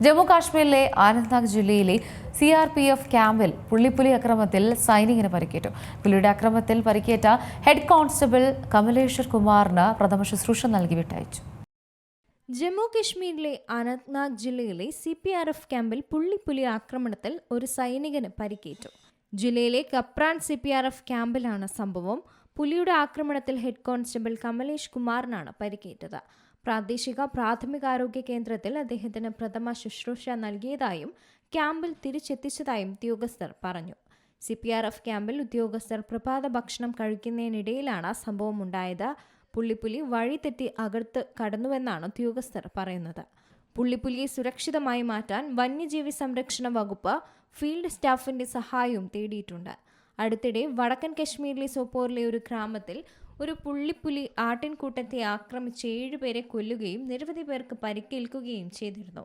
ജമ്മു കാശ്മീരിലെ അനന്ത്നാഗ് ജില്ലയിലെ CRPF ക്യാമ്പിൽ പുള്ളിപ്പുലി അക്രമത്തിൽ സൈനികന് പരിക്കേറ്റു. പുലിയുടെ അക്രമത്തിൽ പരിക്കേറ്റ ഹെഡ് കോൺസ്റ്റബിൾ കമലേശ്വർ കുമാറിന് പ്രഥമ ശുശ്രൂഷ നൽകി വിട്ടയച്ചു. ജമ്മു കാശ്മീരിലെ അനന്ത്നാഗ് ജില്ലയിലെ CPRF ക്യാമ്പിൽ പുള്ളിപ്പുലി ആക്രമണത്തിൽ ഒരു സൈനികന് പരിക്കേറ്റു. ജില്ലയിലെ കപ്രാൻ CPRF ക്യാമ്പിലാണ് സംഭവം. പുലിയുടെ ആക്രമണത്തിൽ ഹെഡ് കോൺസ്റ്റബിൾ കമലേഷ് കുമാറിനാണ് പരിക്കേറ്റത്. പ്രാദേശിക പ്രാഥമികാരോഗ്യ കേന്ദ്രത്തിൽ അദ്ദേഹത്തിന് പ്രഥമ ശുശ്രൂഷ നൽകിയതായും ക്യാമ്പിൽ തിരിച്ചെത്തിച്ചതായും ഉദ്യോഗസ്ഥർ പറഞ്ഞു. CPRF ക്യാമ്പിൽ ഉദ്യോഗസ്ഥർ പ്രഭാത ഭക്ഷണം കഴിക്കുന്നതിനിടയിലാണ് സംഭവമുണ്ടായത്. പുള്ളിപ്പുലി വഴിതെറ്റി അകത്ത് കടന്നുവെന്നാണ് ഉദ്യോഗസ്ഥർ പറയുന്നത്. പുള്ളിപ്പുലിയെ സുരക്ഷിതമായി മാറ്റാൻ വന്യജീവി സംരക്ഷണ വകുപ്പ് ഫീൽഡ് സ്റ്റാഫിന്റെ സഹായവും തേടിയിട്ടുണ്ട്. അടുത്തിടെ വടക്കൻ കശ്മീരിലെ സോപ്പോറിലെ ഒരു ഗ്രാമത്തിൽ ഒരു പുള്ളിപ്പുലി ആട്ടിൻകൂട്ടത്തെ ആക്രമിച്ച് 7 പേരെ കൊല്ലുകയും നിരവധി പേർക്ക് പരിക്കേൽക്കുകയും ചെയ്തിരുന്നു.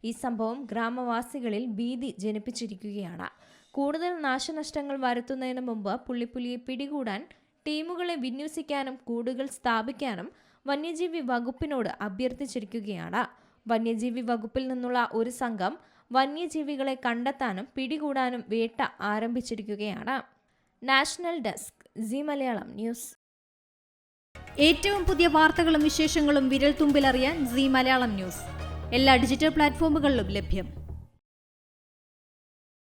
ഈ സംഭവം ഗ്രാമവാസികളിൽ ഭീതി ജനിപ്പിച്ചിരിക്കുകയാണ്. കൂടുതൽ നാശനഷ്ടങ്ങൾ വരുത്തുന്നതിന് മുമ്പ് പുള്ളിപ്പുലിയെ പിടികൂടാൻ ടീമുകളെ വിന്യസിക്കാനും കൂടുകൾ സ്ഥാപിക്കാനും വന്യജീവി വകുപ്പിനോട് അഭ്യർത്ഥിച്ചിരിക്കുകയാണ്. വന്യജീവി വകുപ്പിൽ നിന്നുള്ള ഒരു സംഘം വന്യജീവികളെ കണ്ടെത്താനും പിടികൂടാനും വേട്ട ആരംഭിച്ചിരിക്കുകയാണ്. National desk, C Malayalam news. ഏറ്റവും പുതിയ വാർത്തകളും വിശേഷങ്ങളും വിരൽത്തുമ്പിലറിയാൻ സി മലയാളം ന്യൂസ് എല്ലാ ഡിജിറ്റൽ പ്ലാറ്റ്ഫോമുകളിലും ലഭ്യം.